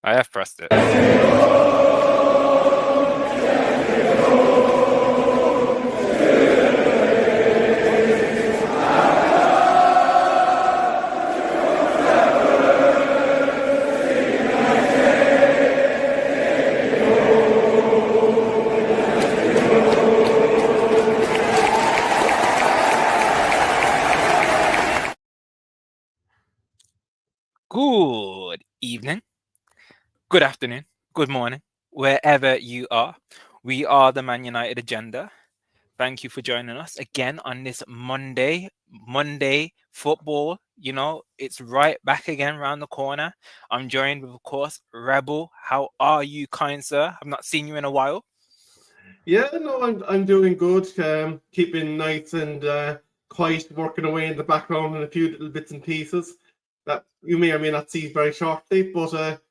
I have pressed it. Good evening, good afternoon, good morning, wherever you are. We are the Man United Agenda. Thank you for joining us again on this Monday football. You know, it's right back again around the corner. I'm joined with, of course, Rebel. How are you, kind sir? I've not seen you in a while. Yeah, no, I'm doing good. Keeping nice and quiet, working away in the background on a few little bits and pieces that you may or may not see very shortly. But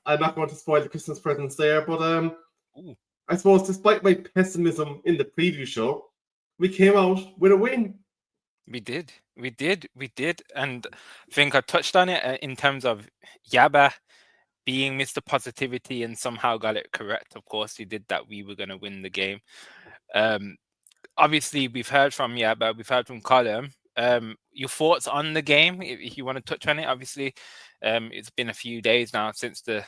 I'm not going to spoil the Christmas presents there. But Ooh. I suppose, despite my pessimism in the preview show, we came out with a win. We did. And I think I touched on it in terms of Yaba being Mr. Positivity and somehow got it correct. Of course, he did that. We were going to win the game. Obviously, we've heard from Yaba, we've heard from Colin. Your thoughts on the game, if you want to touch on it. Obviously, it's been a few days now since the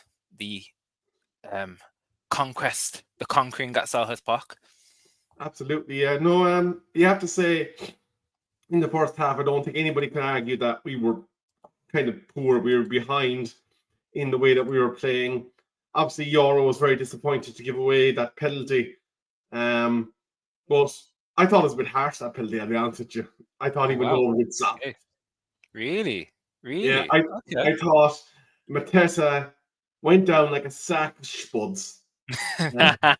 conquest, the conquering at Selhurst Park. Absolutely, yeah. No, you have to say, in the first half, I don't think anybody can argue that we were kind of poor. We were behind in the way that we were playing. Obviously, Euro was very disappointed to give away that penalty. But I thought it was a bit harsh, that penalty, I'll be honest with you. I thought he went over with Sop. Okay. Really? Yeah, Okay. I thought Mateta went down like a sack of spuds. To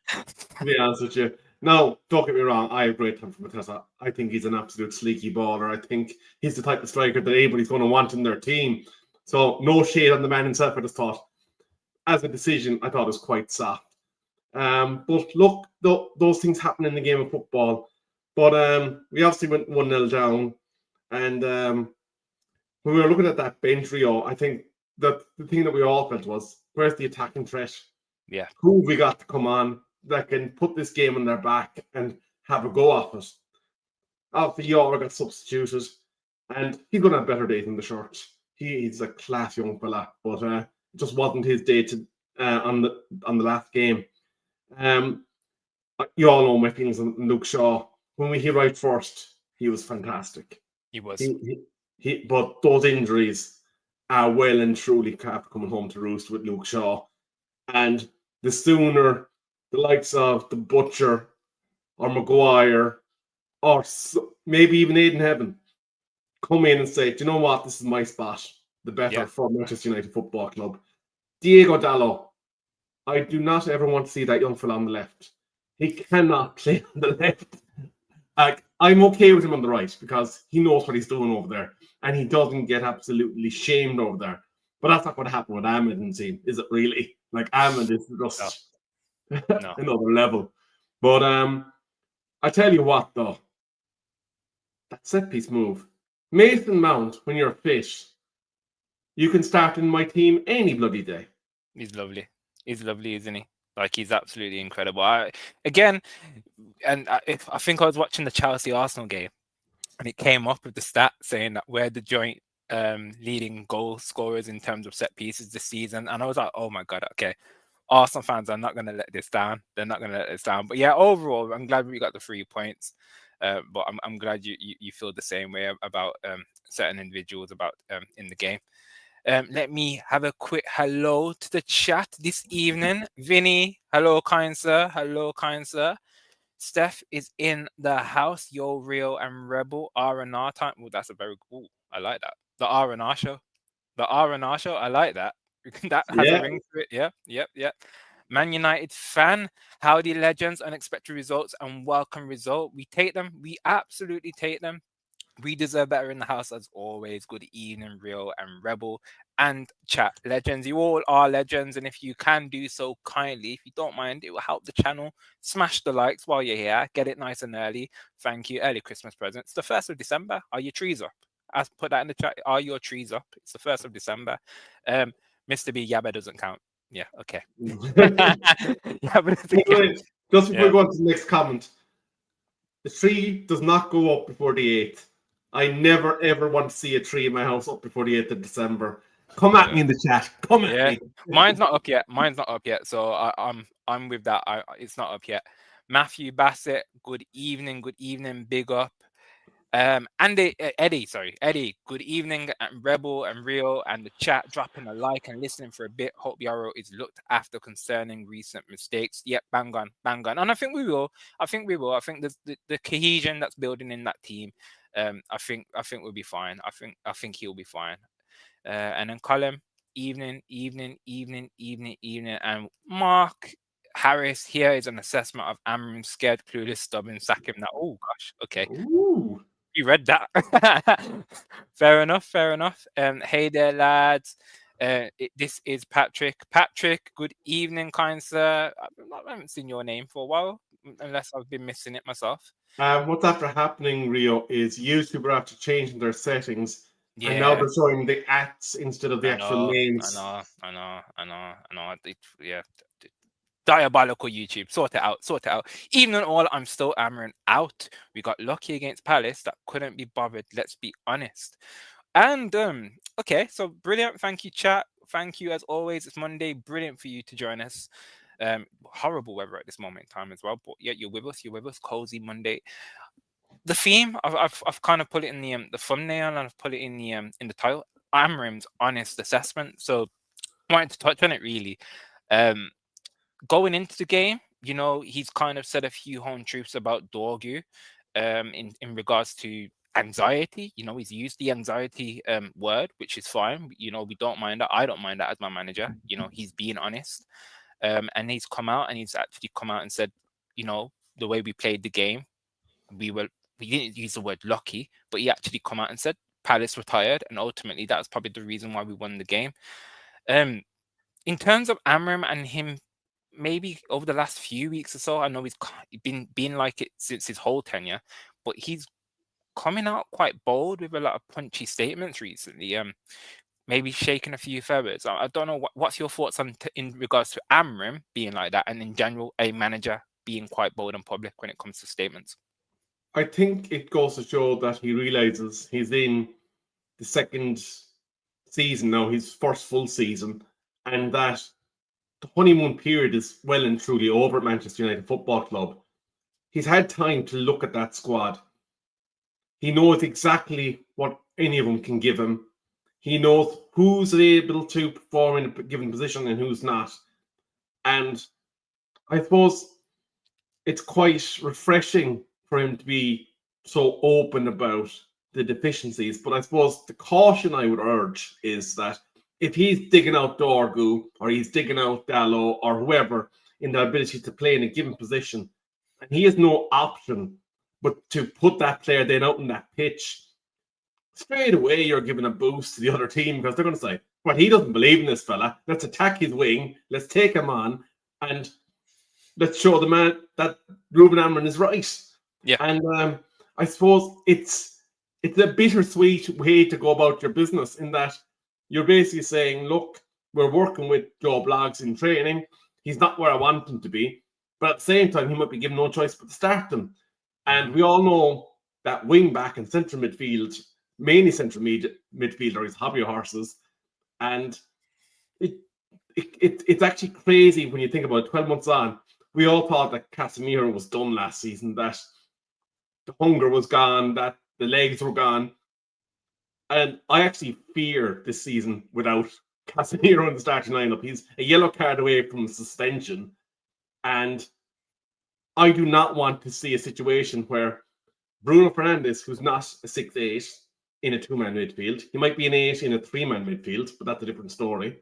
be honest with you. No, don't get me wrong, I have great time for Mateta. I think he's an absolute sleeky baller. I think he's the type of striker that anybody's going to want in their team. So no shade on the man himself. I just thought, as a decision, I thought it was quite soft. But look, those things happen in the game of football. But we obviously went 1-0 down. And when we were looking at that bench, Rio, I think that the thing that we all felt was, where's the attacking threat? Yeah. Who have we got to come on that can put this game on their back and have a go off it? Obviously, Yara got substituted, and he's going to have better days in the shirt. He's a class young fella, but it just wasn't his day on the last game. You all know my feelings on Luke Shaw. When we hit right first, he was fantastic. He was. But those injuries are well and truly coming home to roost with Luke Shaw. And the sooner the likes of the Butcher or Maguire or maybe even Aiden Heaven come in and say, do you know what? This is my spot. The better for Manchester United Football Club. Diego Dallo, I do not ever want to see that young fella on the left. He cannot play on the left. I'm okay with him on the right because he knows what he's doing over there and he doesn't get absolutely shamed over there. But that's not going to happen with Ahmed and team, is it really? Like, Ahmed is just another level. But I tell you what, though, that set piece move, Mason Mount, when you're fit, you can start in my team any bloody day. He's lovely. He's lovely, isn't he? Like, he's absolutely incredible. I think I was watching the Chelsea Arsenal game, and it came up with the stat saying that we're the joint leading goal scorers in terms of set pieces this season, and I was like, oh my god, okay, Arsenal fans are not going to let this down. They're not going to let this down. But yeah, overall, I'm glad we got the 3 points. But I'm glad you feel the same way about certain individuals about in the game. Let me have a quick hello to the chat this evening. Vinny, hello, kind sir. Hello, kind sir. Steph is in the house. Yo, Rio and Rebel R&R time. Oh, that's a very cool. I like that. The R&R show. The R&R show. I like that. That has a ring to it. Yeah. Man United fan. Howdy, legends. Unexpected results and welcome result. We take them. We absolutely take them. We deserve better in the house as always. Good evening, Real and Rebel and chat legends. You all are legends, and if you can do so kindly, if you don't mind, it will help the channel. Smash the likes while you're here. Get it nice and early. Thank you. Early Christmas presents. The 1st of December. Are your trees up? I put that in the chat. Are your trees up? It's the 1st of December. Mr. B, Yabba doesn't count. Yeah. Okay. Yeah, but it's again. Anyway, just before we Yeah. go on to the next comment, the tree does not go up before the 8th. I never ever want to see a tree in my house up before the 8th of December. Come at me in the chat. Come at Yeah, me. mine's not up yet. Mine's not up yet. So I'm with that. It's not up yet. Matthew Bassett, good evening. Good evening. Big up. Eddie, sorry, Eddie. Good evening, and Rebel and Rio and the chat. Dropping a like and listening for a bit. Hope Yarrow is looked after concerning recent mistakes. Yep, bang on, bang on. And I think we will. I think we will. I think the cohesion that's building in that team. I think we'll be fine. I think he'll be fine. And then Colin, evening, and Mark Harris here is an assessment of Amram, scared, clueless, stubborn, sack him now. Oh gosh, okay. Ooh. You read that. Fair enough, fair enough. Hey there, lads. This is Patrick. Patrick, good evening, kind sir. I haven't seen your name for a while, unless I've been missing it myself. What's after happening, Rio, is YouTube are after changing their settings, and now Yeah, they're showing the ats instead of the I actual know, names. Yeah, diabolical YouTube. Sort it out. Sort it out. Even in all, I'm still hammering out. We got lucky against Palace. That couldn't be bothered. Let's be honest. And okay, so brilliant. Thank you, chat. Thank you as always. It's Monday. Brilliant for you to join us. Horrible weather at this moment in time as well, but yeah, you're with us. You're with us. Cozy Monday. The theme I've kind of put it in the thumbnail, and I've put it in the title. Amorim's honest assessment. So I wanted to touch on it really. Going into the game, he's kind of said a few home truths about Dorgu, in regards to anxiety. He's used the anxiety word, which is fine. We don't mind that. I don't mind that as my manager. He's being honest. And he's come out and he's actually come out and said, the way we played the game, we didn't use the word lucky, but he actually come out and said Palace retired, and ultimately that's probably the reason why we won the game. In terms of Amram and him, maybe over the last few weeks or so, I know he's been like it since his whole tenure, but he's coming out quite bold with a lot of punchy statements recently. Maybe shaking a few feathers. I don't know what's your thoughts on in regards to Amram being like that, and in general, a manager being quite bold and public when it comes to statements. I think it goes to show that he realizes he's in the second season now, his first full season, and that the honeymoon period is well and truly over at Manchester United Football Club. He's had time to look at that squad. He knows exactly what any of them can give him. He knows who's able to perform in a given position and who's not. And I suppose it's quite refreshing for him to be so open about the deficiencies. But I suppose the caution I would urge is that if he's digging out Dorgu or he's digging out Dallo or whoever in the ability to play in a given position, and he has no option but to put that player then out in that pitch, straight away you're giving a boost to the other team because they're going to say, well, he doesn't believe in this fella. Let's attack his wing. Let's take him on. And let's show the man that Ruben Amorim is right. Yeah. And I suppose it's a bittersweet way to go about your business in that you're basically saying, look, we're working with Joe Bloggs in training. He's not where I want him to be. But at the same time, he might be given no choice but to start him. And we all know that wing back and central midfield, mainly central midfield, are his hobby horses. And it's actually crazy when you think about it. 12 months on, we all thought that Casemiro was done last season, that the hunger was gone, that the legs were gone. And I actually fear this season without Casemiro in the starting lineup. He's a yellow card away from suspension. And I do not want to see a situation where Bruno Fernandes, who's not a 6'8", in a two-man midfield, he might be an 8 in a three-man midfield, but that's a different story.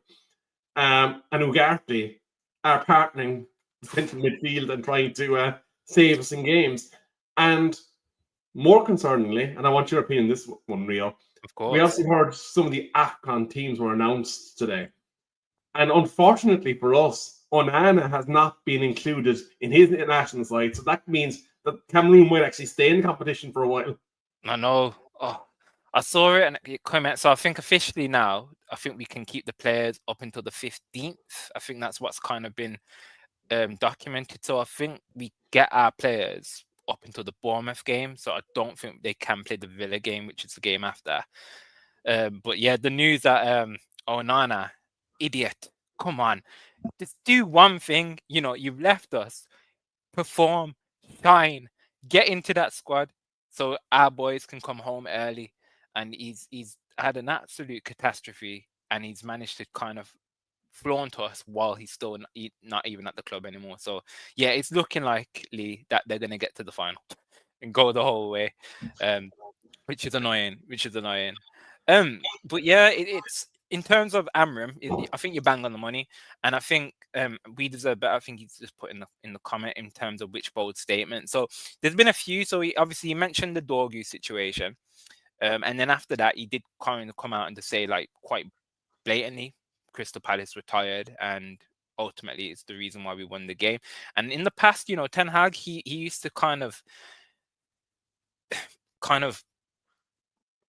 And Ugarte are partnering the central midfield and trying to save us in games. And more concerningly, and I want your opinion on this one, Rio, Of course. we also heard some of the AFCON teams were announced today. And unfortunately for us, Onana has not been included in his international side. So that means that Cameroon might actually stay in the competition for a while. I know. Oh, I saw it and it came out. So I think officially now, I think we can keep the players up until the 15th. I think that's what's kind of been documented. So I think we get our players up until the Bournemouth game. So I don't think they can play the Villa game, which is the game after. But yeah, the news that Onana, idiot, come on, just do one thing. You've left us. Perform, shine, get into that squad, so our boys can come home early. And he's had an absolute catastrophe, and he's managed to kind of flaunt us while he's still not even at the club anymore. So yeah, it's looking likely that they're going to get to the final and go the whole way, um, which is annoying. But yeah, it's in terms of Amram, I think you bang on the money, and I think we deserve better. I think he's just put in the comment in terms of which bold statement. So there's been a few. So he mentioned the Dorgu situation, and then after that, he did kind of come out and to say like quite blatantly, Crystal Palace retired, and ultimately it's the reason why we won the game. And in the past, Ten Hag, he used to kind of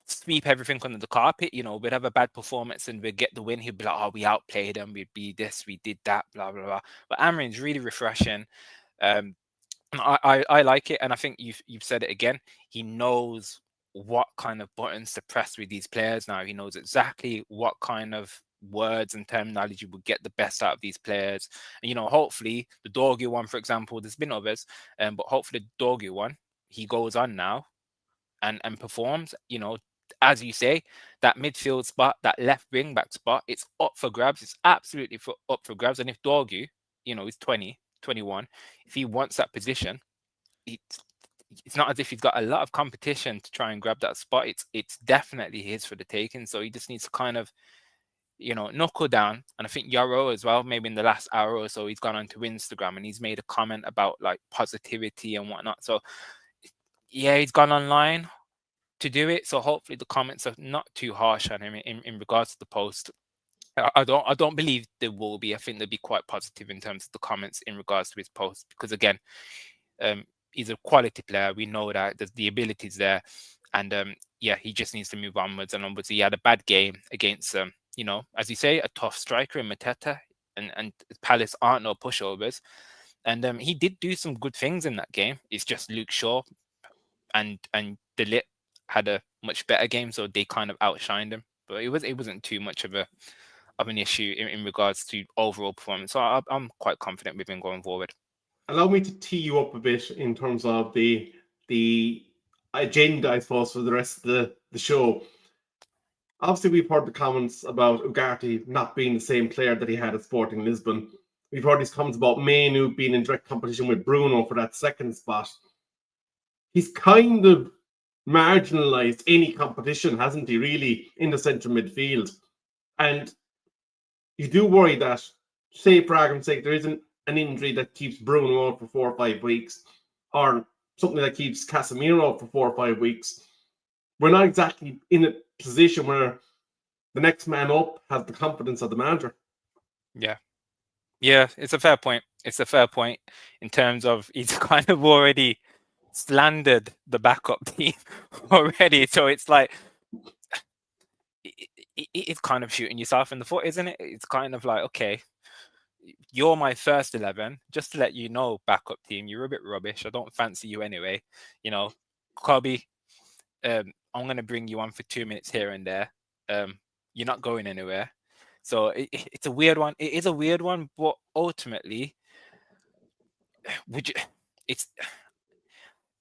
sweep everything under the carpet. We'd have a bad performance and we'd get the win. He'd be like, "Oh, we outplayed them. We'd be this, we did that, blah blah blah." But Amorim's really refreshing. And I like it, and I think you've said it again. He knows what kind of buttons to press with these players now. He knows exactly what kind of words and terminology would get the best out of these players. And hopefully the Dorgu one, for example, there's been others, but hopefully the Dorgu one, he goes on now and performs. As you say, that midfield spot, that left wing back spot, it's up for grabs. It's absolutely up for grabs. And if Dorgu, he's 20, 21, if he wants that position, it's not as if he's got a lot of competition to try and grab that spot. It's definitely his for the taking. So he just needs to kind of, knuckle down. And I think Yarrow as well, maybe in the last hour or so, he's gone onto Instagram and he's made a comment about like positivity and whatnot. So yeah, he's gone online to do it. So hopefully the comments are not too harsh on him in regards to the post. I don't believe there will be. I think they'll be quite positive in terms of the comments in regards to his post, because again, he's a quality player. We know that the ability's there, and yeah, he just needs to move onwards and onwards. He had a bad game against as you say, a tough striker in Mateta, and Palace aren't no pushovers. And he did do some good things in that game. It's just Luke Shaw and De Ligt had a much better game, so they kind of outshined him. But it wasn't too much of an issue in regards to overall performance. So I'm quite confident with him going forward. Allow me to tee you up a bit in terms of the agenda, I suppose, for the rest of the show. Obviously, we've heard the comments about Ugarte not being the same player that he had at Sporting Lisbon. We've heard these comments about Mainu being in direct competition with Bruno for that second spot. He's kind of marginalised any competition, hasn't he, really, in the central midfield? And you do worry that, say for argument's sake, there isn't an injury that keeps Bruno out for 4 or 5 weeks, or something that keeps Casemiro out for 4 or 5 weeks. We're not exactly in a position where the next man up has the confidence of the manager. Yeah, it's a fair point. It's a fair point in terms of he's kind of already slandered the backup team already. So it's like it's kind of shooting yourself in the foot, isn't it? It's kind of like, okay, you're my first 11. Just to let you know, backup team, you're a bit rubbish. I don't fancy you anyway. Kobe, I'm going to bring you on for 2 minutes here and there. You're not going anywhere. So it's a weird one. It is a weird one, but ultimately,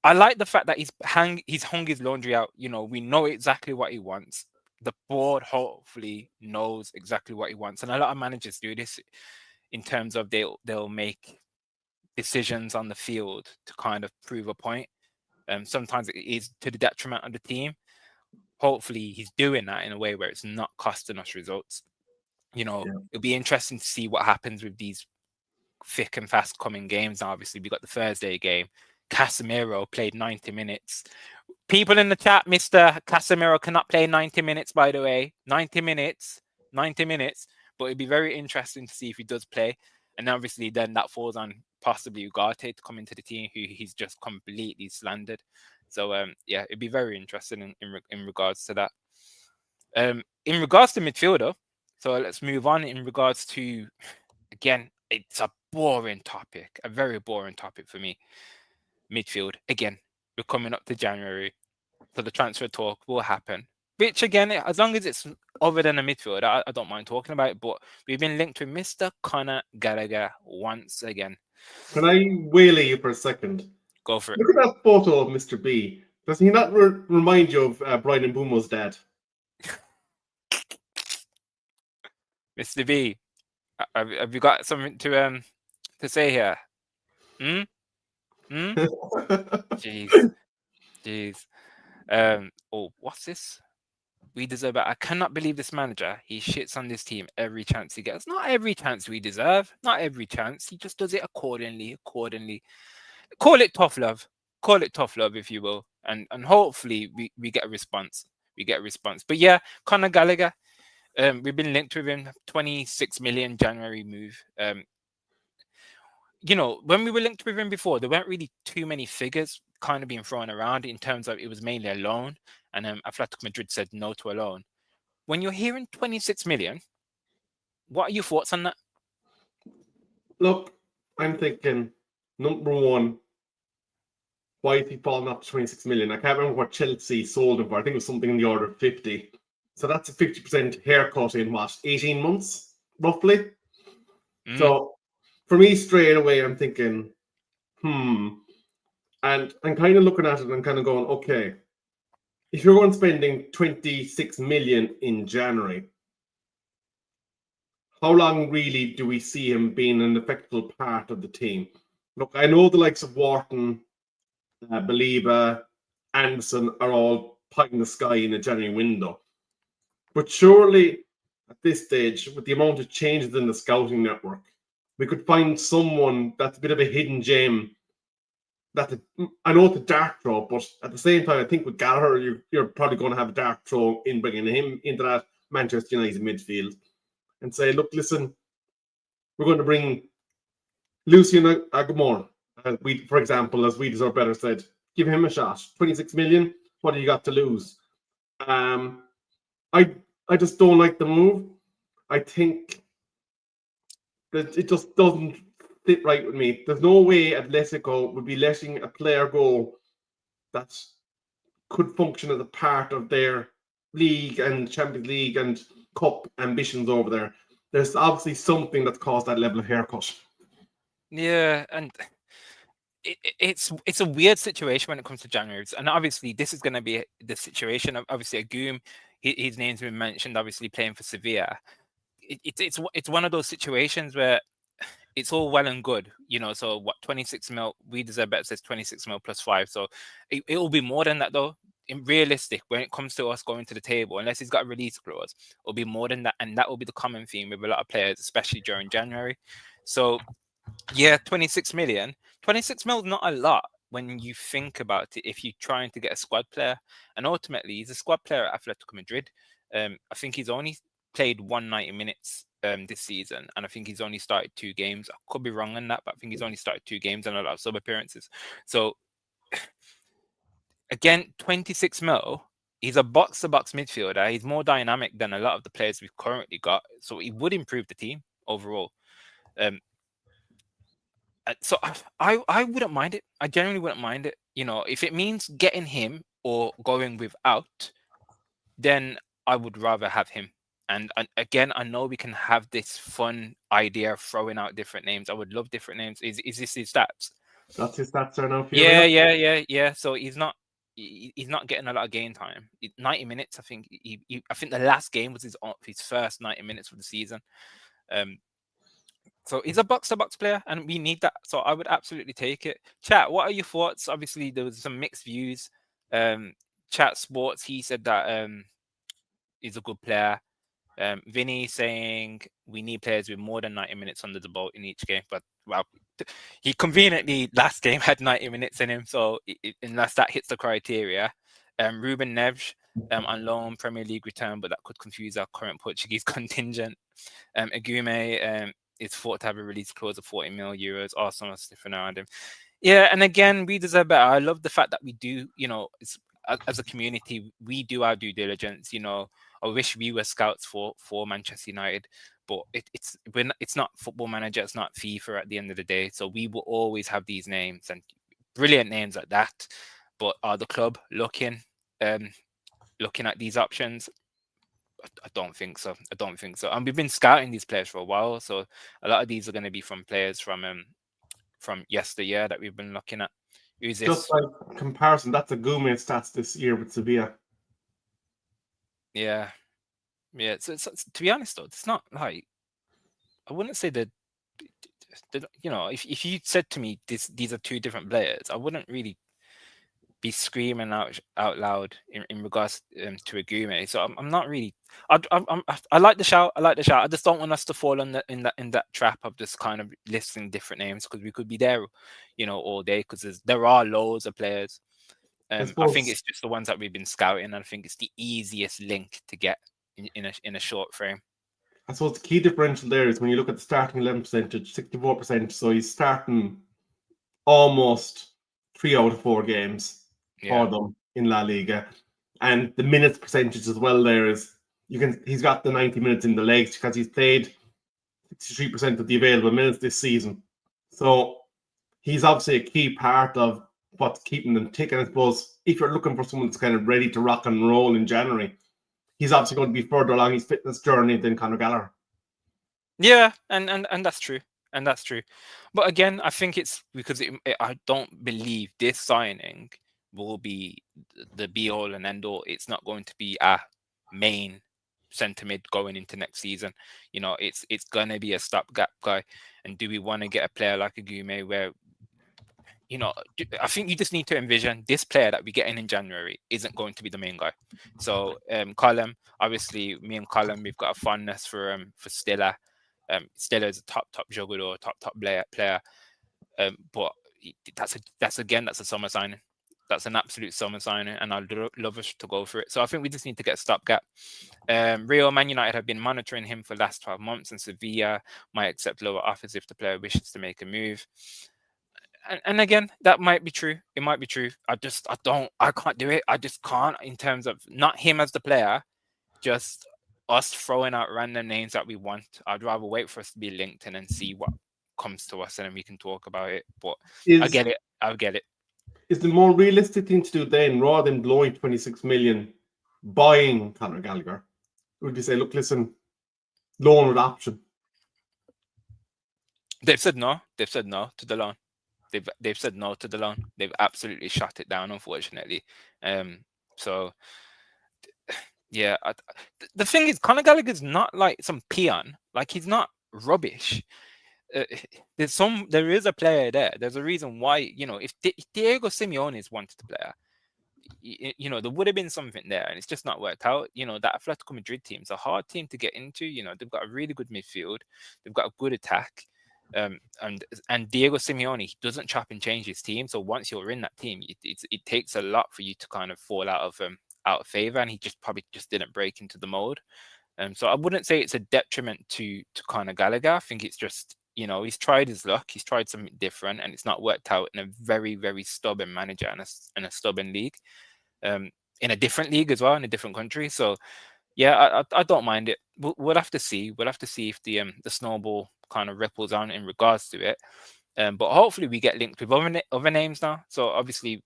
I like the fact that he's hung his laundry out. We know exactly what he wants. The board hopefully knows exactly what he wants, and a lot of managers do this in terms of they'll make decisions on the field to kind of prove a point. Sometimes it is to the detriment of the team. Hopefully, he's doing that in a way where it's not costing us results. It'll be interesting to see what happens with these thick and fast coming games. Now, obviously, we got the Thursday game. Casemiro played 90 minutes. People in the chat, Mr. Casemiro cannot play 90 minutes, by the way. 90 minutes. But it'd be very interesting to see if he does play. And obviously, then that falls on possibly Ugarte to come into the team, who he's just completely slandered. So yeah, it'd be very interesting in regards to that. In regards to midfielder, so let's move on. In regards to, again, it's a boring topic, a very boring topic for me. Midfield again. We're coming up to January, so the transfer talk will happen. Which again, as long as it's other than a midfield, I don't mind talking about it. But we've been linked with Mr. Conor Gallagher once again. Can I waylay you for a second? Go for it, Look at that photo of Mr. B. Does he not remind you of Brian Mbumo's dad? Mr. B. Have you got something to say here? Hmm. Hmm. Jeez. Jeez. Oh, what's this? We deserve it. I cannot believe this manager. He shits on this team every chance he gets. Not every chance we deserve. Not every chance. He just does it accordingly. Accordingly. Call it tough love. Call it tough love, if you will. And hopefully we get a response. We get a response. But yeah, Conor Gallagher. We've been linked with him. 26 million January move. You know, when we were linked with him before, there weren't really too many figures kind of being thrown around in terms of it was mainly a loan. And Atletico Madrid said no to a loan. When you're hearing 26 million, what are your thoughts on that? Look, I'm thinking, number one, why is he falling up to 26 million? I can't remember what Chelsea sold him for. I think it was something in the order of 50. So that's a 50% haircut in what, 18 months, roughly? So for me, straight away, I'm thinking, And I'm kind of looking at it and kind of going, okay, if you're going spending 26 million in January, how long really do we see him being an effective part of the team? Look, I know the likes of Wharton, Baliba, Anderson are all pie in the sky in a January window. But surely at this stage, with the amount of changes in the scouting network, we could find someone that's a bit of a hidden gem. I know it's a dark throw, but at the same time, I think with Gallagher, you're probably going to have a dark throw in bringing him into that Manchester United midfield and say, look, listen, we're going to bring Lucien Agamor. For example, as We Deserve Better said, give him a shot. 26 million, what do you got to lose? I just don't like the move. I think that it just doesn't fit right with me. There's no way Atletico would be letting a player go that could function as a part of their league and Champions League and cup ambitions over there. There's obviously something that's caused that level of haircut. Yeah, and it's a weird situation when it comes to January, and obviously this is going to be the situation of obviously Agum. His name's been mentioned, obviously playing for Sevilla. It's one of those situations where it's all well and good, you know. So what, 26 mil? We Deserve Better says 26 mil plus 5, so it will be more than that though. In realistic, when it comes to us going to the table, unless he's got a release clause, it'll be more than that, and that will be the common theme with a lot of players, especially during January. So yeah, 26 million. 26 mil is not a lot when you think about it. If you're trying to get a squad player, and ultimately he's a squad player at Atletico Madrid. I think he's only played 190 minutes this season, and I think he's only started 2 games. I could be wrong on that, but I think he's only started 2 games and a lot of sub appearances. So again, 26 mil. He's a box-to-box midfielder. He's more dynamic than a lot of the players we've currently got, so he would improve the team overall. So I wouldn't mind it. I genuinely wouldn't mind it. You know, if it means getting him or going without, then I would rather have him. And again, I know we can have this fun idea of throwing out different names. I would love different names. Is this his stats? That's his stats are now. Yeah. So he's not getting a lot of game time. 90 minutes, I think. I think the last game was his first 90 minutes of the season. So he's a box-to-box player, and we need that. So I would absolutely take it. Chat, what are your thoughts? Obviously, there was some mixed views. Chat Sports, he said that he's a good player. Vinny saying we need players with more than 90 minutes under the belt in each game. But well, he conveniently last game had 90 minutes in him. So unless that hits the criteria, Ruben Neves on loan, Premier League return, but that could confuse our current Portuguese contingent. Agume is thought to have a release clause of 40 million euros. Arsenal are sniffing around him. Yeah, and again, we deserve better. I love the fact that we do, as a community, we do our due diligence. I wish we were scouts for Manchester United, but it's not Football Manager, it's not FIFA at the end of the day. So we will always have these names and brilliant names like that. But are the club um, looking at these options? I don't think so. I don't think so. And we've been scouting these players for a while, so a lot of these are going to be from players from yesteryear that we've been looking at. Who's Just this? like comparison, that's a Gume stats this year with Sevilla. Yeah, yeah. So to be honest though, it's not like I wouldn't say that. If you said to me these are two different players, I wouldn't really be screaming out loud in regards to Agume. So I'm not really. I like the shout. I like the shout. I just don't want us to fall in that trap of just kind of listing different names because we could be there, all day because there are loads of players. I I think suppose it's just the ones that we've been scouting, and I think it's the easiest link to get in a short frame. the key differential there is when you look at the starting 11 percentage, 64%. So he's starting almost 3 out of 4 games Yeah, for them in La Liga, and the minutes percentage as well. There is he's got the 90 minutes in the legs because he's played 63% of the available minutes this season. So he's obviously a key part of what's keeping them ticking. I suppose if you're looking for someone that's kind of ready to rock and roll in January, he's obviously going to be further along his fitness journey than Conor Gallagher. yeah, and that's true, and that's true. But again, I think it's because I don't believe this signing will be the be all and end all. It's not going to be a main centre mid going into next season. It's gonna be a stopgap guy. And do we want to get a player like a Gume where I think you just need to envision this player that we get in January isn't going to be the main guy. So Colin, obviously, me and Colin, we've got a fondness for Stiller. Stiller is a top juggler, top player. But that's a summer signing. That's an absolute summer signing, and I'd love us to go for it. So I think we just need to get a stopgap. Real Man United have been monitoring him for the last 12 months, and Sevilla might accept lower offers if the player wishes to make a move. And again, that might be true. It might be true. I can't do it. I just can't in terms of not him as the player, just us throwing out random names that we want. I'd rather wait for us to be linked and then see what comes to us and then we can talk about it. But I Is get it. I get it. is the more realistic thing to do then, rather than blowing 26 million buying Conor Gallagher? Would you say, look, listen, loan with option? They've said no. They've said no to the loan. They've said no to the loan. They've absolutely shut it down, unfortunately. So yeah, the thing is, Conor Gallagher's not like some peon. Like he's not rubbish. Uh, there is a player there. There's a reason why if Diego Simeone's wanted to play, there would have been something there, and it's just not worked out. That Atletico Madrid team's a hard team to get into. They've got a really good midfield, they've got a good attack, and Diego Simeone, he doesn't chop and change his team. So once you're in that team, it takes a lot for you to kind of fall out of favor, and he probably just didn't break into the mold. So I wouldn't say it's a detriment to Conor Gallagher. I think it's just he's tried his luck, he's tried something different, and it's not worked out in a very very stubborn manager and a stubborn league. In a different league as well, in a different country. So yeah, I don't mind it. We'll have to see. We'll have to see if the snowball kind of ripples on in regards to it. But hopefully we get linked with other names now. So obviously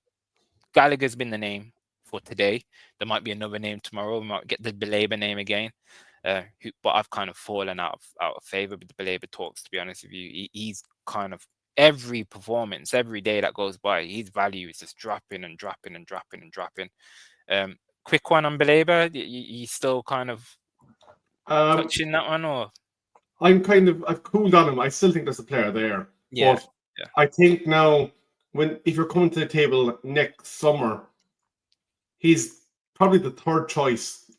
Gallagher's been the name for today. There might be another name tomorrow. We might get the Belabor name again. But I've kind of fallen out of favor with the Belabor talks. To be honest with you, he's kind of every performance, every day that goes by, his value is just dropping and dropping and dropping and dropping. Quick one on Belabor. You still kind of touching that one, or I've cooled on him. I still think there's a player there, yeah, but I think now if you're coming to the table next summer, he's probably the third choice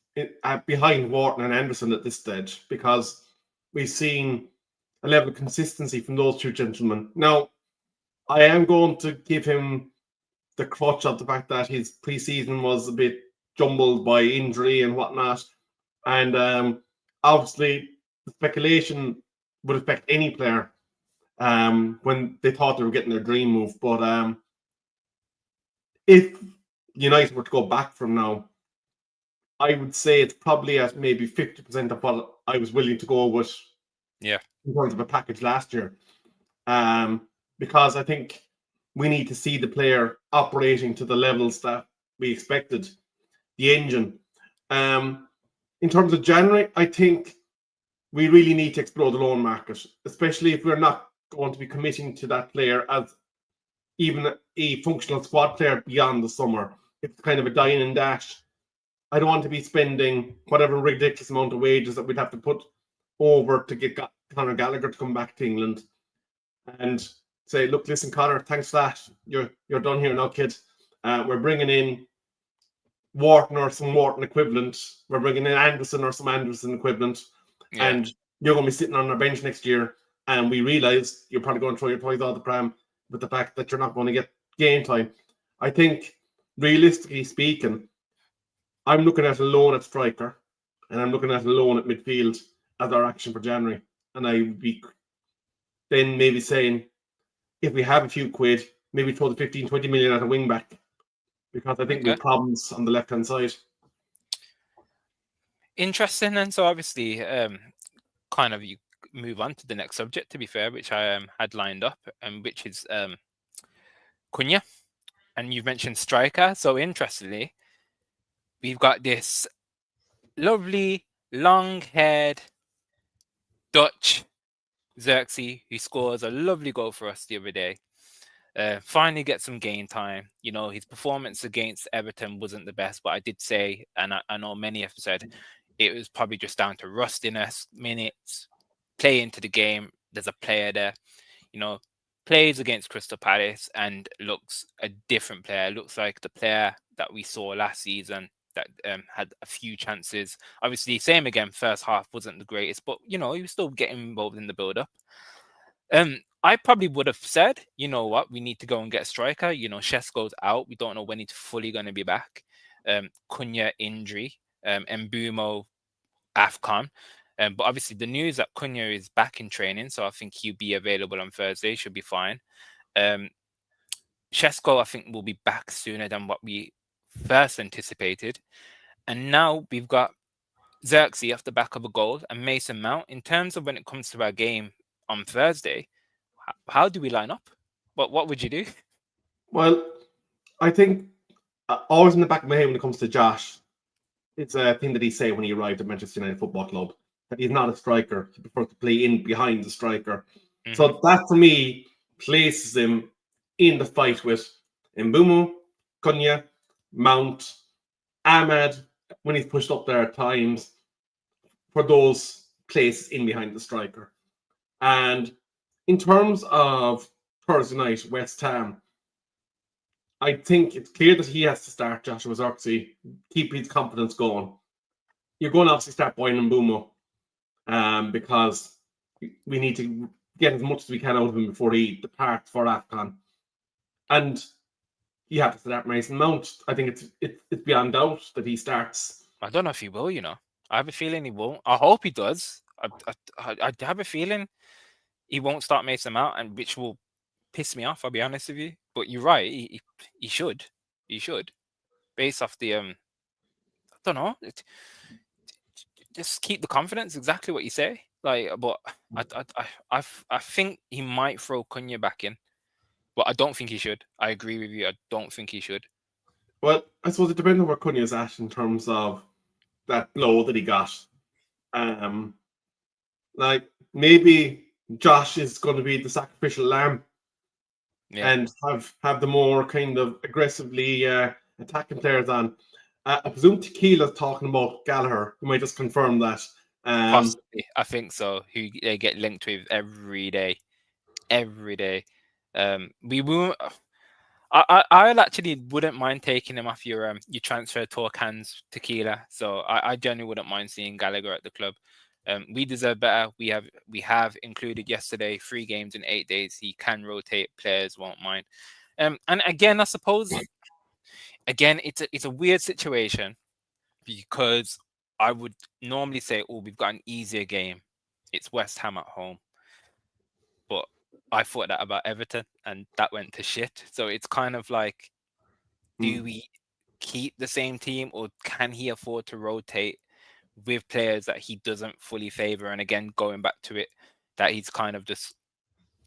behind Wharton and Anderson at this stage, because we've seen a level of consistency from those two gentlemen. Now, I am going to give him the crutch of the fact that his preseason was a bit jumbled by injury and whatnot, and obviously the speculation would affect any player. when they thought they were getting their dream move. But if United were to go back from now, I would say it's probably at maybe 50% of what I was willing to go with Yeah. in terms of a package last year. Because I think we need to see the player operating to the levels that we expected, the engine. In terms of January, I think we really need to explore the loan market, especially if we're not going to be committing to that player as even a functional squad player beyond the summer. It's kind of a dying and dash. I don't want to be spending whatever ridiculous amount of wages that we'd have to put over to get Conor Gallagher to come back to England and say, look, listen, Conor, thanks for that. You're done here now, kid. We're bringing in Wharton or some Wharton equivalent. We're bringing in Anderson or some Anderson equivalent. Yeah. And you're going to be sitting on our bench next year. And we realise you're probably going to throw your toys out of the pram with the fact that you're not going to get game time. I think, realistically speaking, I'm looking at a loan at striker and I'm looking at a loan at midfield as our action for January. And I would be then maybe saying, if we have a few quid, maybe throw the 15, 20 million at a wing back, because I think we have problems on the left-hand side. Interesting. And so obviously, kind of you move on to the next subject, to be fair, which I had lined up, and which is Cunha. And you've mentioned striker. So interestingly, we've got this lovely, long-haired Dutch Xerxes who scores a lovely goal for us the other day. Finally get some game time. His performance against Everton wasn't the best, but I did say, and I know many have said, it was probably just down to rustiness, minutes, play into the game. There's a player there, plays against Crystal Palace and looks a different player. Looks like the player that we saw last season that had a few chances. Obviously, same again, first half wasn't the greatest, but, he was still getting involved in the build-up. I probably would have said, you know what, we need to go and get a striker. Shesko's out. We don't know when he's fully going to be back. Cunha injury, Mbumo AFCON. But obviously the news that Cunha is back in training, so I think he'll be available on Thursday, should be fine. Shesko, I think, will be back sooner than what we first anticipated. And now we've got Xerxes off the back of a goal and Mason Mount. In terms of when it comes to our game on Thursday, how do we line up? What would you do? Well, I think always in the back of my head when it comes to Josh, it's a thing that he said when he arrived at Manchester United Football Club, that he's not a striker. He prefers to play in behind the striker. Mm-hmm. So that, for me, places him in the fight with Mbumo, Cunha, Mount, Ahmed, when he's pushed up there at times, for those places in behind the striker. And in terms of Thursday night, West Ham, I think it's clear that he has to start Joshua Xerxes, keep his confidence going. You're going to obviously start Boyne and Mbumo, because we need to get as much as we can out of him before he departs for AFCON. And you have to start Mason Mount. I think it's beyond doubt that he starts. I don't know if he will, I have a feeling he won't. I hope he does. I have a feeling he won't start Mason Mount, and which will piss me off, I'll be honest with you. But you're right, he should. He should. Based off the I don't know. Just keep the confidence, exactly what you say. But I think he might throw Cunha back in. But I don't think he should. I agree with you. I don't think he should. Well, I suppose it depends on where Cunha's at in terms of that blow that he got. Maybe Josh is going to be the sacrificial lamb, and have the more kind of aggressively attacking players on. I presume Tequila's talking about Gallagher. You might just confirm that. Possibly, I think so. Who they get linked with every day. We won't. I actually wouldn't mind taking him off your transfer talk hands, Tequila. So I genuinely wouldn't mind seeing Gallagher at the club. We deserve better. We have included yesterday 3 games in 8 days. He can rotate players, won't mind. And again, I suppose, it's a weird situation, because I would normally say, we've got an easier game. It's West Ham at home. But I thought that about Everton, and that went to shit. So it's kind of like, do we keep the same team, or can he afford to rotate with players that he doesn't fully favor? And again, going back to it, that he's kind of just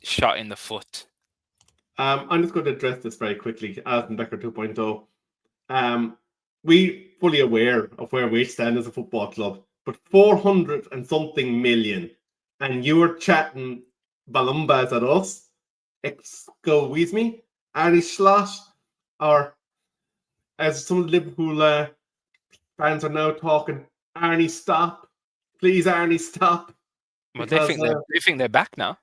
shot in the foot. I'm just going to address this very quickly. Alison Becker 2.0. We fully aware of where we stand as a football club, but 400 and something million, and you were chatting balumbas at us. Excuse me, Arnie Slot, or as some of the Liverpool fans are now talking, Arnie, stop. Please, Arnie, stop. Well, they think they're back now.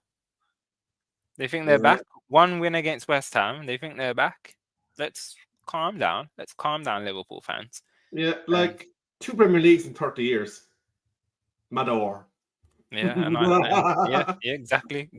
They think they're back. One win against West Ham. They think they're back. Let's calm down. Let's calm down, Liverpool fans. Yeah, like 2 Premier Leagues in 30 years. Mador. Yeah, yeah, exactly.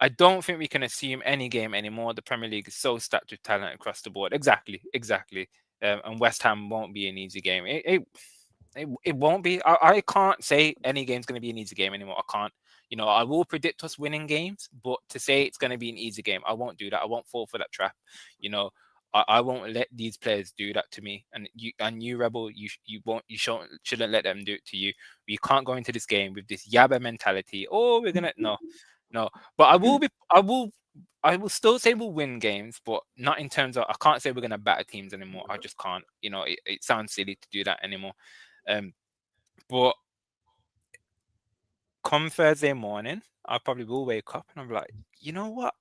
I don't think we can assume any game anymore. The Premier League is so stacked with talent across the board. Exactly. And West Ham won't be an easy game. It won't be. I can't say any game's going to be an easy game anymore. I can't. I will predict us winning games, but to say it's going to be an easy game, I won't do that. I won't fall for that trap. I won't let these players do that to me. And you Rebel, you shouldn't let them do it to you. You can't go into this game with this yabba mentality. Oh, we're gonna no. But I will still say we'll win games, but not in terms of, I can't say we're gonna batter teams anymore. I just can't. It sounds silly to do that anymore. But come Thursday morning, I probably will wake up and I'm like, you know what?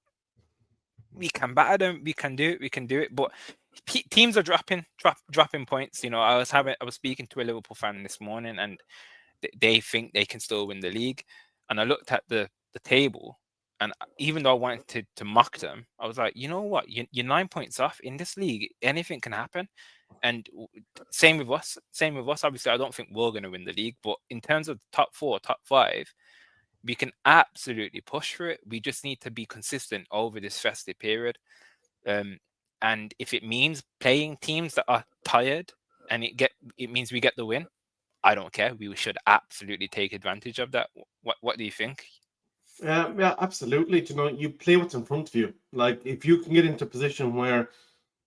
We can batter them. We can do it. But teams are dropping points. I was speaking to a Liverpool fan this morning, and they think they can still win the league. And I looked at the table, and even though I wanted to mock them, I was like, you know what? You're 9 points off in this league. Anything can happen. And same with us. Obviously, I don't think we're going to win the league, but in terms of the top 4, top 5, we can absolutely push for it. We just need to be consistent over this festive period. And if it means playing teams that are tired and it means we get the win, I don't care. We should absolutely take advantage of that. What do you think? Yeah, absolutely. You play what's in front of you. Like, if you can get into a position where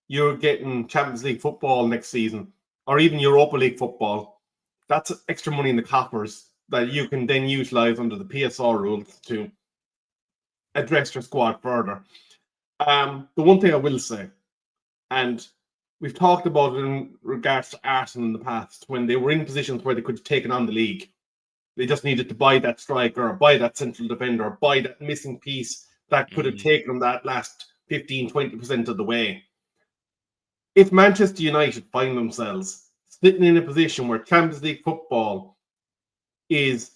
you're getting Champions League football next season, or even Europa League football, that's extra money in the coffers that you can then utilize under the PSR rules to address your squad further. The one thing I will say, and we've talked about it in regards to Arsenal in the past, when they were in positions where they could have taken on the league, they just needed to buy that striker, or buy that central defender, or buy that missing piece that could have taken them that last 15-20% of the way. If Manchester United find themselves sitting in a position where Champions League football is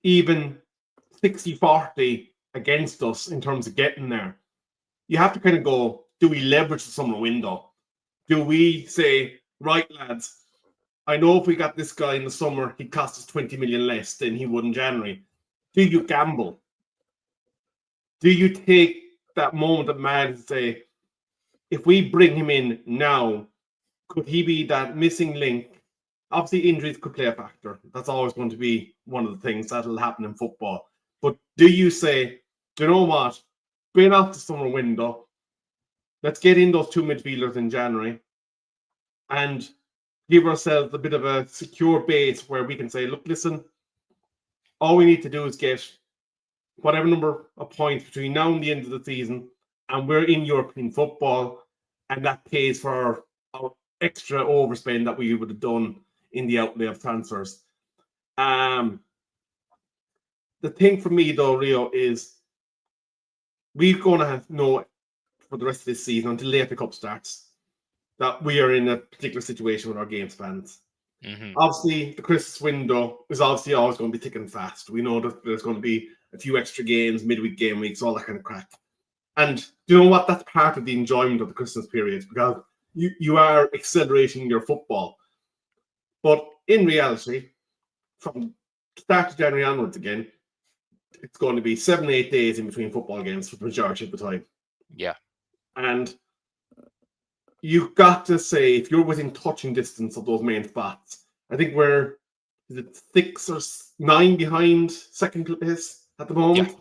even 60-40 against us in terms of getting there, you have to kind of go, do we leverage the summer window? Do we say, right, lads, I know if we got this guy in the summer, he'd cost us 20 million less than he would in January. Do you gamble? Do you take that moment of mad and say, if we bring him in now, could he be that missing link? Obviously, injuries could play a factor. That's always going to be one of the things that'll happen in football. But do you say, do you know what? Bring off the summer window. Let's get in those 2 midfielders in January and give ourselves a bit of a secure base where we can say, look, listen, all we need to do is get whatever number of points between now and the end of the season, and we're in European football, and that pays for our extra overspend that we would have done in the outlay of transfers. The thing for me, though, Rio, is we're going to have know for the rest of this season, until the FA Cup starts, that we are in a particular situation with our game spans. Obviously, the Christmas window is obviously always going to be thick and fast. We know that there's going to be a few extra games, midweek game weeks, all that kind of crack. And do you know what? That's part of the enjoyment of the Christmas period, because you are accelerating your football. But in reality, from start of January onwards again, it's going to be 7-8 days in between football games for the majority of the time. Yeah. And you've got to say, if you're within touching distance of those main spots, I think we're is it 6 or 9 behind second place at the moment?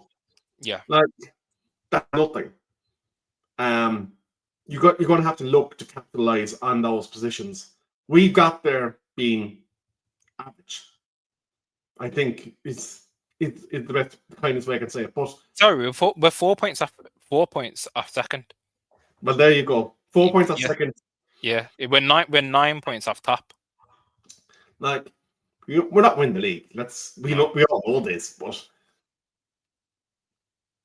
Yeah. Like that's nothing. You're going to have to look to capitalize on those positions. We got there being average. I think it's the best kindest way I can say it. But Sorry, we're 4 points off. 4 points off second. well, there you go. 4 points off Yeah. second. Yeah, we're 9 points off top. Like we're not winning the league. We all know this, but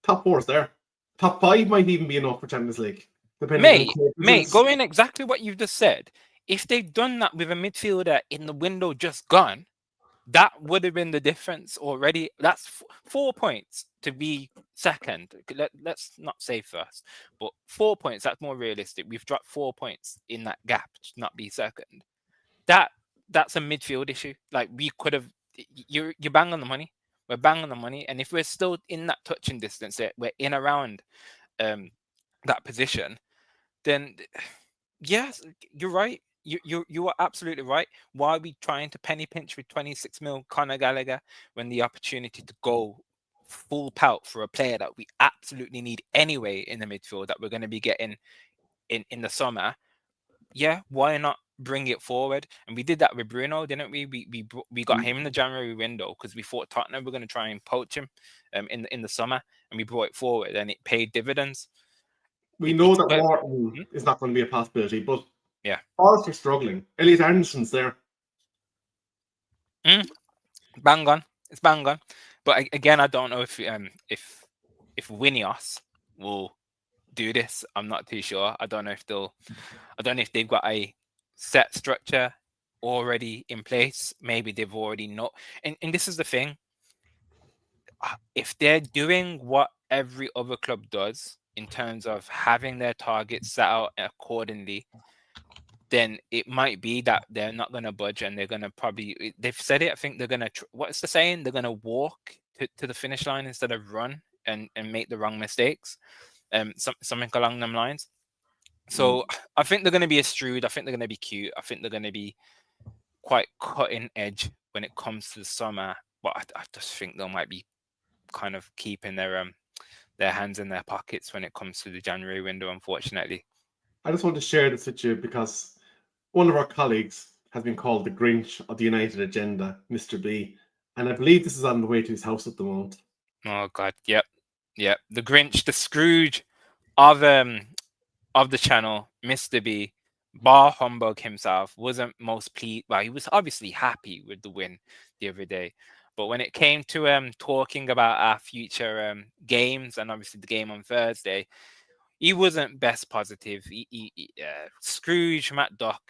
top 4 is there. Top 5 might even be enough for Champions League, depending on Mate, going exactly what you've just said. If they've done that with a midfielder in the window just gone, that would have been the difference already. That's 4 points to be second. Let's not say first, but 4 points. That's more realistic. We've dropped 4 points in that gap to not be second. That's a midfield issue. Like we could have. You're bang on the money. We're bang on the money, and if we're still in that touching distance, we're in around that position, then yes, you're right. You are absolutely right. Why are we trying to penny pinch with 26 mil Conor Gallagher when the opportunity to go full pelt for a player that we absolutely need anyway in the midfield that we're going to be getting in the summer? Yeah, why not bring it forward? And we did that with Bruno, didn't we? We got him in the January window because we thought Tottenham were going to try and poach him in the summer, and we brought it forward, and it paid dividends. we know that Morton is not going to be a possibility, but yeah, Forest are struggling. Elliot Anderson's there. Bang on, it's bang on. But again, I don't know if Winios will do this. I'm not too sure. I don't know if they've got a set structure already in place. Maybe they've already not. And this is the thing. If they're doing what every other club does in terms of having their targets set out accordingly, then it might be that they're not going to budge and they're going to probably, they've said it, I think they're going to, what's the saying? They're going to walk to the finish line instead of run and make the wrong mistakes. Something along them lines. So I think they're going to be shrewd. I think they're going to be cute. I think they're going to be quite cutting edge when it comes to the summer. But I just think they might be kind of keeping their hands in their pockets when it comes to the January window, unfortunately. I just want to share this with you because one of our colleagues has been called the Grinch of the United Agenda, Mr. B, and I believe this is on the way to his house at the moment. Oh God, yep. The Grinch, the Scrooge of the channel, Mr. B, bar humbug himself, wasn't most pleased. Well, he was obviously happy with the win the other day, but when it came to talking about our future games and obviously the game on Thursday, he wasn't best positive. Scrooge, Matt Dock,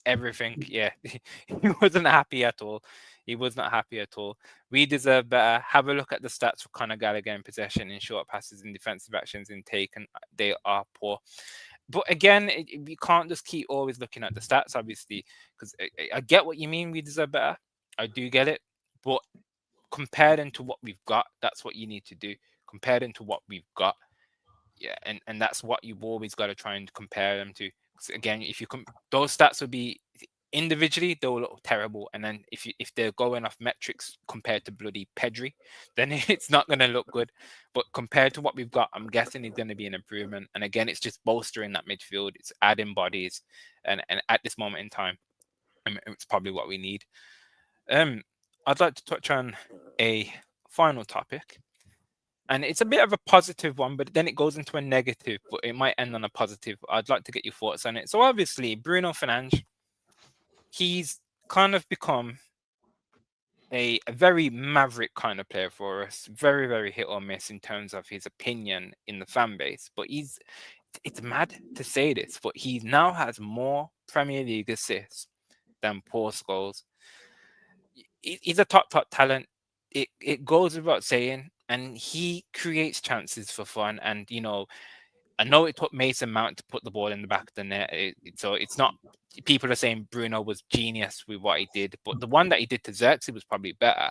everything. Yeah, he wasn't happy at all. He was not happy at all. We deserve better. Have a look at the stats for Conor Gallagher in possession, in short passes, in defensive actions, in taken. They are poor. But again, we can't just keep always looking at the stats, obviously, because I get what you mean. We deserve better. I do get it. But compare them to what we've got. That's what you need to do. Compare them to what we've got. Yeah, and that's what you've always got to try and compare them to. Again, if you those stats will be individually, they'll look terrible, and then if they're going off metrics compared to bloody Pedri, then it's not going to look good. But compared to what we've got, I'm guessing it's going to be an improvement. And again, it's just bolstering that midfield. It's adding bodies, and at this moment in time, it's probably what we need. I'd like to touch on a final topic. And it's a bit of a positive one, but then it goes into a negative, but it might end on a positive. I'd like to get your thoughts on it. So obviously, Bruno Fernandes, he's kind of become a very maverick kind of player for us. Very, very hit or miss in terms of his opinion in the fan base. But it's mad to say this, but he now has more Premier League assists than Paul Scholes. He's a top talent. It goes without saying. And he creates chances for fun. And, I know it took Mason Mount to put the ball in the back of the net. So it's not, people are saying Bruno was genius with what he did. But the one that he did to Xerxes was probably better.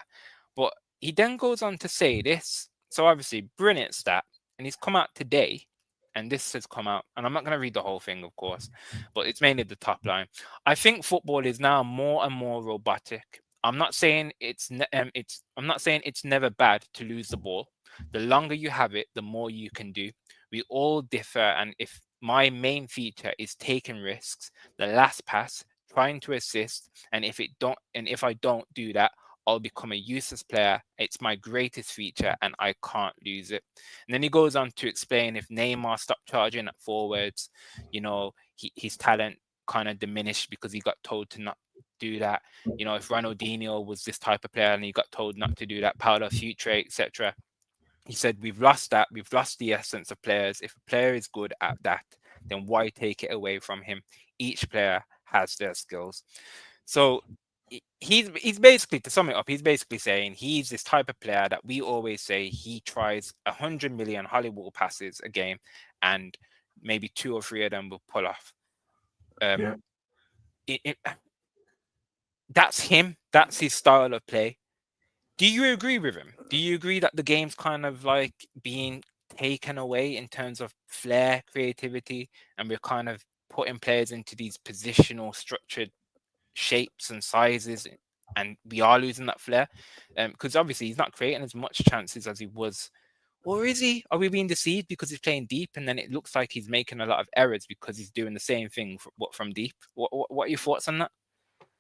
But he then goes on to say this. So obviously, brilliant stat. And he's come out today. And this has come out. And I'm not going to read the whole thing, of course. But it's mainly the top line. I think football is now more and more robotic. I'm not saying I'm not saying it's never bad to lose the ball. The longer you have it, the more you can do. We all differ, and if my main feature is taking risks, the last pass, trying to assist, and if I don't do that, I'll become a useless player. It's my greatest feature and I can't lose it. And then he goes on to explain if Neymar stopped charging at forwards, his talent kind of diminished because he got told to not do that. If Ronaldinho was this type of player and he got told not to do that, Paulo Futre, etc. He said, we've lost that. We've lost the essence of players. If a player is good at that, then why take it away from him? Each player has their skills. So he's basically, to sum it up, he's basically saying he's this type of player that we always say he tries 100 million Hollywood passes a game, and maybe 2 or 3 of them will pull off. Yeah. That's him. That's his style of play. Do you agree with him? Do you agree that the game's kind of like being taken away in terms of flair, creativity, and we're kind of putting players into these positional, structured shapes and sizes, and we are losing that flair? Because obviously he's not creating as much chances as he was. Or is he? Are we being deceived because he's playing deep, and then it looks like he's making a lot of errors because he's doing the same thing from deep? What are your thoughts on that?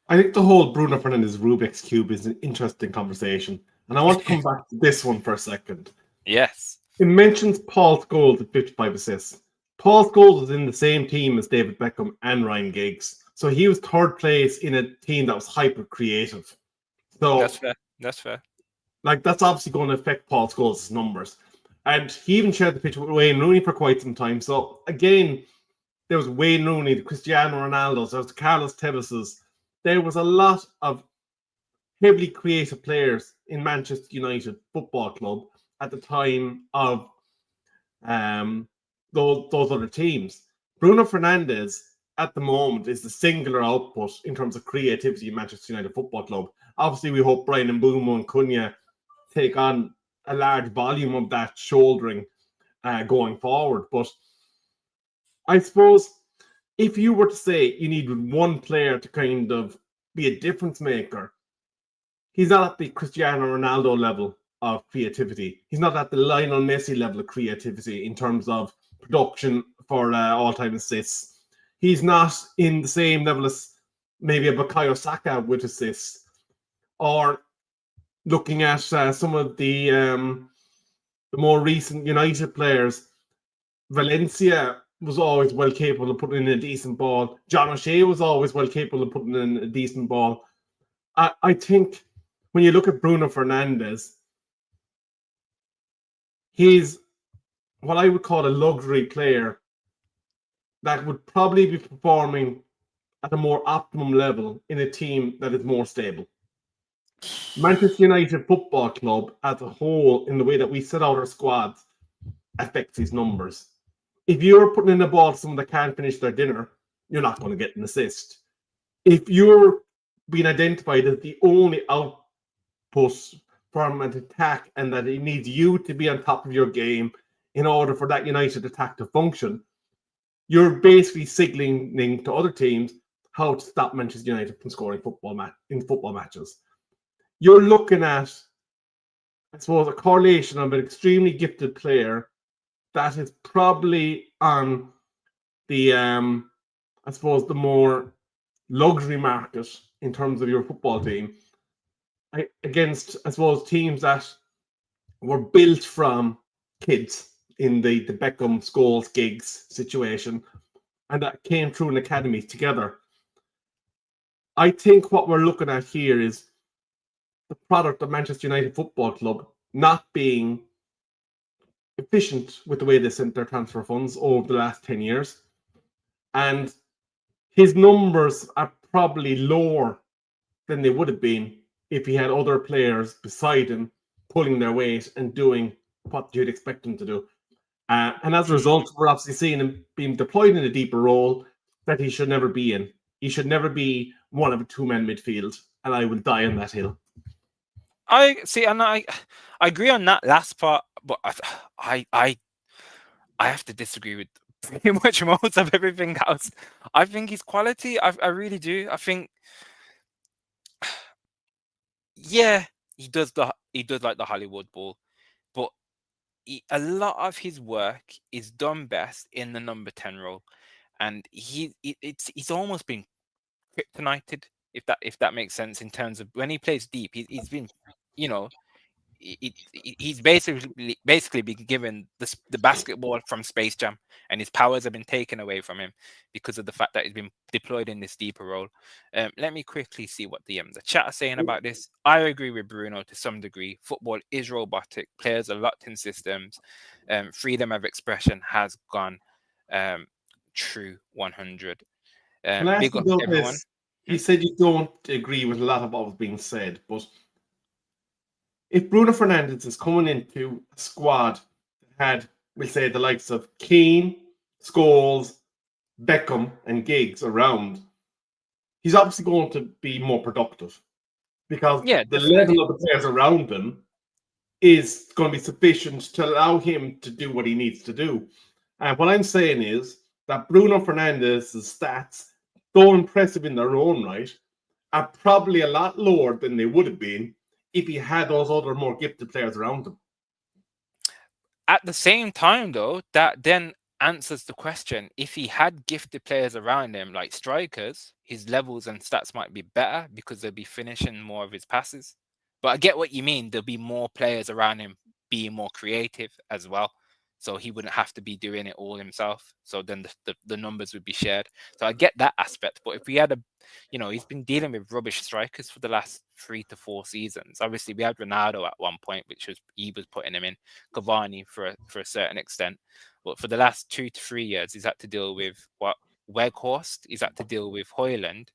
I think the whole Bruno Fernandes Rubik's Cube is an interesting conversation. And I want to come back to this one for a second. Yes. It mentions Paul Scholes at 55 assists. Paul Scholes was in the same team as David Beckham and Ryan Giggs. So he was third place in a team that was hyper creative. So That's fair. That's fair. that's obviously going to affect Paul Scholes' numbers. And he even shared the pitch with Wayne Rooney for quite some time. So again, there was Wayne Rooney, the Cristiano Ronaldo's, there was the Carlos Tevez's. There was a lot of heavily creative players in Manchester United Football Club at the time of those other teams. Bruno Fernandes at the moment is the singular output in terms of creativity in Manchester United Football Club. Obviously, we hope Brian Mbeumo and Cunha take on a large volume of that shouldering going forward. But I suppose if you were to say you need one player to kind of be a difference maker, he's not at the Cristiano Ronaldo level of creativity. He's not at the Lionel Messi level of creativity in terms of production for all-time assists. He's not in the same level as maybe a Bukayo Saka with assists, or looking at some of the more recent United players. Valencia was always well capable of putting in a decent ball. John O'Shea was always well capable of putting in a decent ball. I think when you look at Bruno Fernandes, he's what I would call a luxury player that would probably be performing at a more optimum level in a team that is more stable. Manchester United Football Club as a whole, in the way that we set out our squads, affects his numbers. If you're putting in a ball to someone that can't finish their dinner, you're not going to get an assist. If you're being identified as the only output from an attack and that it needs you to be on top of your game in order for that United attack to function, you're basically signaling to other teams how to stop Manchester United from scoring football matches. You're looking at, I suppose, a correlation of an extremely gifted player that is probably on the, I suppose, the more luxury market in terms of your football team against, I suppose, teams that were built from kids in the Beckham, Scholes, Giggs situation, and that came through an academy together. I think what we're looking at here is the product of Manchester United Football Club not being efficient with the way they sent their transfer funds over the last 10 years. And his numbers are probably lower than they would have been if he had other players beside him pulling their weight and doing what you'd expect him to do. And as a result, we're obviously seeing him being deployed in a deeper role that he should never be in. He should never be one of a two-man midfield, and I will die on that hill. I see, and I agree on that last part, but I have to disagree with pretty much most of everything else. I think his quality, I really do. I think Yeah, he does like the Hollywood ball, but a lot of his work is done best in the number 10 role, and he's almost been kryptonited, if that makes sense, in terms of when he plays deep. He's been, you know, he's basically been given the basketball from Space Jam, and his powers have been taken away from him because of the fact that he's been deployed in this deeper role. Let me quickly see what the chat are saying about this. I agree with Bruno to some degree. Football is robotic. Players are locked in systems. Freedom of expression has gone. True 100. Can I ask Big you up about everyone. this? You said you don't agree with a lot of what was being said, but if Bruno Fernandes is coming into a squad that had, we'll say, the likes of Keane, Scholes, Beckham, and Giggs around, he's obviously going to be more productive because Yeah, the level definitely. of the players around him is going to be sufficient to allow him to do what he needs to do. And what I'm saying is that Bruno Fernandes' stats, though impressive in their own right, are probably a lot lower than they would have been if he had those other more gifted players around him. At the same time, though, that then answers the question. If he had gifted players around him, like strikers, his levels and stats might be better because they'll be finishing more of his passes. But I get what you mean. There'll be more players around him being more creative as well. So he wouldn't have to be doing it all himself. So then the numbers would be shared. So I get that aspect. But if we had he's been dealing with rubbish strikers for the last 3 to 4 seasons. Obviously, we had Ronaldo at one point, which was he was putting him in. Cavani for a certain extent, but for the last 2 to 3 years, he's had to deal with what Weghorst. He's had to deal with Hoyland.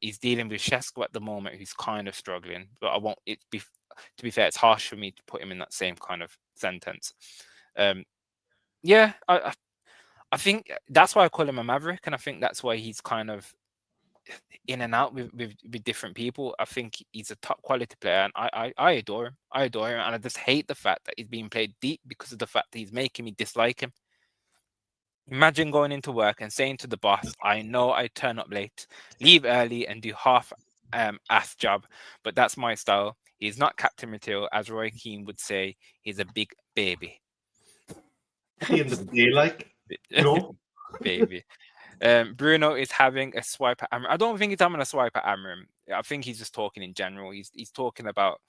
He's dealing with Shesko at the moment, who's kind of struggling. But I won't. To be fair, it's harsh for me to put him in that same kind of sentence. Um, yeah, I think that's why I call him a maverick, and I think that's why he's kind of in and out with different people. I think he's a top quality player, and I adore him. I adore him, and I just hate the fact that he's being played deep because of the fact that he's making me dislike him. Imagine going into work and saying to the boss, "I know I turn up late, leave early, and do half ass job, but that's my style. He's not Captain Material, as Roy Keane would say. He's a big baby." At the end of the day, like, you know, Baby. Bruno is having a swipe at Amram. I don't think he's having a swipe at Amram. I think he's just talking in general. He's talking about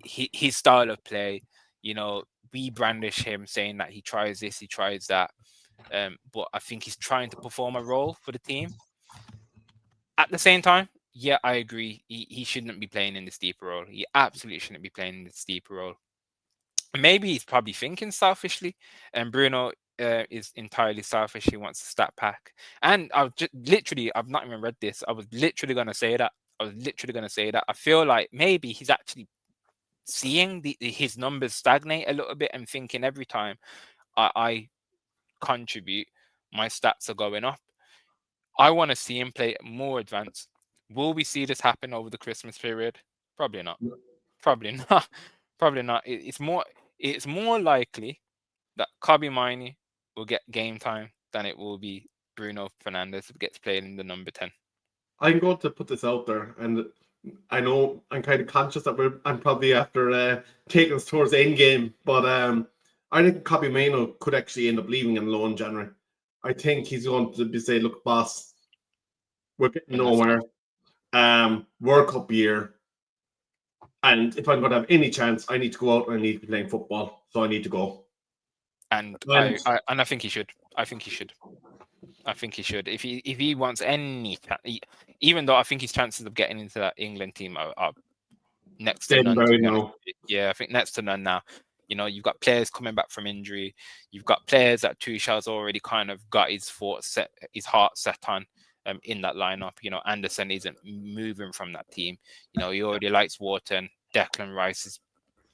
his style of play. We brandish him saying that he tries this, he tries that. But I think he's trying to perform a role for the team. At the same time, yeah, I agree. He shouldn't be playing in this deeper role. He absolutely shouldn't be playing in this deeper role. Maybe he's probably thinking selfishly, and Bruno is entirely selfish. He wants to stat pack. And I've not even read this. I was literally going to say that. I feel like maybe he's actually seeing his numbers stagnate a little bit and thinking every time I contribute, my stats are going up. I want to see him play more advanced. Will we see this happen over the Christmas period? Probably not. Probably not. Probably not. It's more likely that Kobe Miney will get game time than it will be Bruno Fernandes who gets played in the number 10. I'm going to put this out there, and I know I'm kind of conscious that I'm probably after taking us towards the end game, but I think Kobe Mano could actually end up leaving in loan January. I think he's going to be say, look, boss, we're getting Enough now. nowhere. World Cup year, and if I'm going to have any chance, I need to go out and I need to be playing football, so I need to go. And And I think he should. I think he should. I think he should. If he wants any, even though I think his chances of getting into that England team are next to dead and none, to buried be honest now. with you. Yeah, I think next to none now. You've got players coming back from injury. You've got players that Tuchel's already kind of got his heart set on in that lineup. Anderson isn't moving from that team. He already likes Wharton. Declan Rice is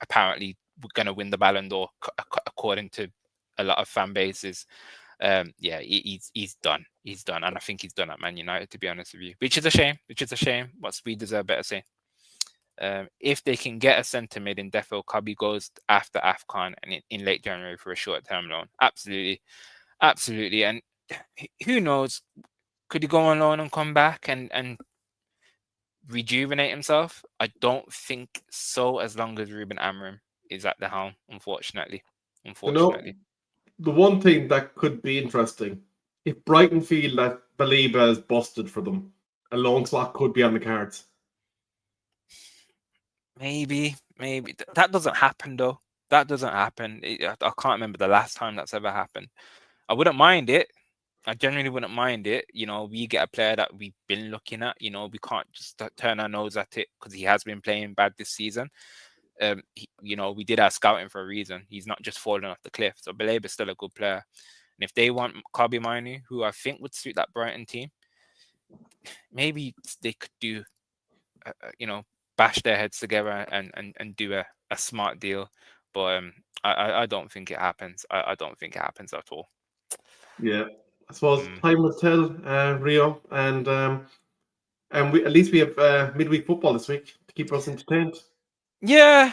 apparently going to win the Ballon d'Or according to a lot of fan bases. Yeah, he's done. He's done, and I think he's done at Man United, to be honest with you, which is a shame. But we deserve better say. If they can get a centre mid in Defo, Kobe goes after AFCON and in late January for a short-term loan. Absolutely, absolutely. And who knows? Could he go on loan and come back and rejuvenate himself? I don't think so. As long as Ruben Amorim is at the helm, unfortunately. You know, Unfortunately. the one thing that could be interesting, if Brighton feel that Baliba is busted for them, a loan slot could be on the cards. Maybe. That doesn't happen though. That doesn't happen. I can't remember the last time that's ever happened. I wouldn't mind it. I genuinely wouldn't mind it. We get a player that we've been looking at. We can't just turn our nose at it because he has been playing bad this season. We did our scouting for a reason. He's not just falling off the cliff. So Baleba's still a good player. And if they want Kobe Mainu, who I think would suit that Brighton team, maybe they could do, bash their heads together and do a smart deal. But I don't think it happens. I don't think it happens at all. Yeah, I suppose Mm. time will tell, Rio, and we at least we have midweek football this week to keep us entertained. Yeah,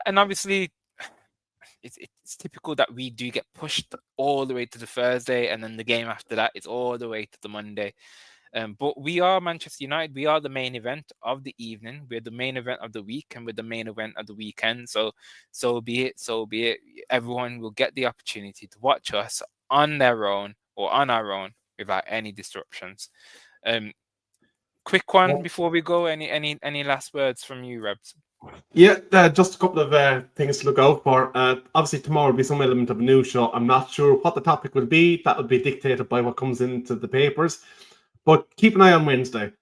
and obviously it's typical that we do get pushed all the way to the Thursday, and then the game after that is all the way to the Monday. But we are Manchester United. We are the main event of the evening. We're the main event of the week, and we're the main event of the weekend. So be it. So be it. Everyone will get the opportunity to watch us on their own or on our own without any disruptions. Quick one before we go. Any last words from you, Rebs? Yeah, just a couple of things to look out for. Obviously, tomorrow will be some element of a news show. I'm not sure what the topic will be. That will be dictated by what comes into the papers. But keep an eye on Wednesday.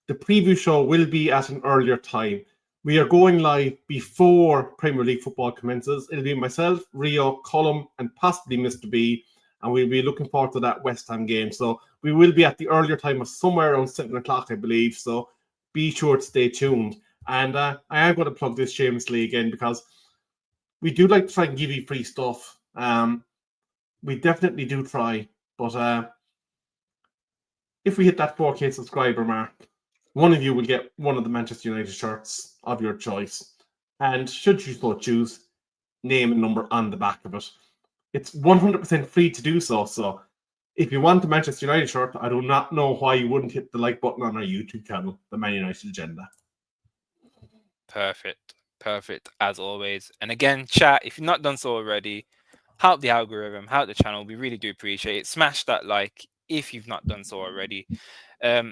The preview show will be at an earlier time. We are going live before Premier League football commences. It'll be myself, Rio, Colum, and possibly Mr. B. And we'll be looking forward to that West Ham game. So we will be at the earlier time of somewhere around 7 o'clock, I believe. So be sure to stay tuned. And I am going to plug this shamelessly again because we do like to try and give you free stuff. We definitely do try. But if we hit that 4K subscriber mark, one of you will get one of the Manchester United shirts of your choice. And should you so choose, name and number on the back of it. It's 100% free to do so. So if you want the Manchester United shirt, I do not know why you wouldn't hit the like button on our YouTube channel, The Man United Agenda. Perfect as always. And again, chat, if you've not done so already, help the algorithm, help the channel. We really do appreciate it. Smash that like if you've not done so already.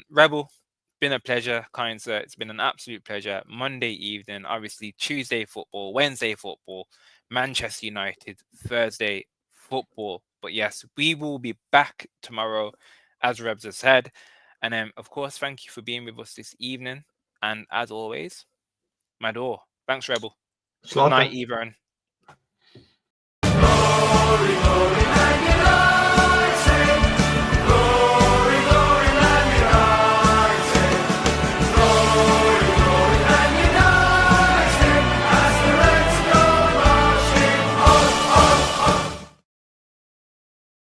Rebel, been a pleasure, kind sir. It's been an absolute pleasure. Monday evening, obviously Tuesday football, Wednesday football, Manchester United, Thursday football. But yes, we will be back tomorrow, as Rebs has said. And of course, thank you for being with us this evening. And as always, Mador. Thanks, Rebel. Good night, Slaughter. Everin.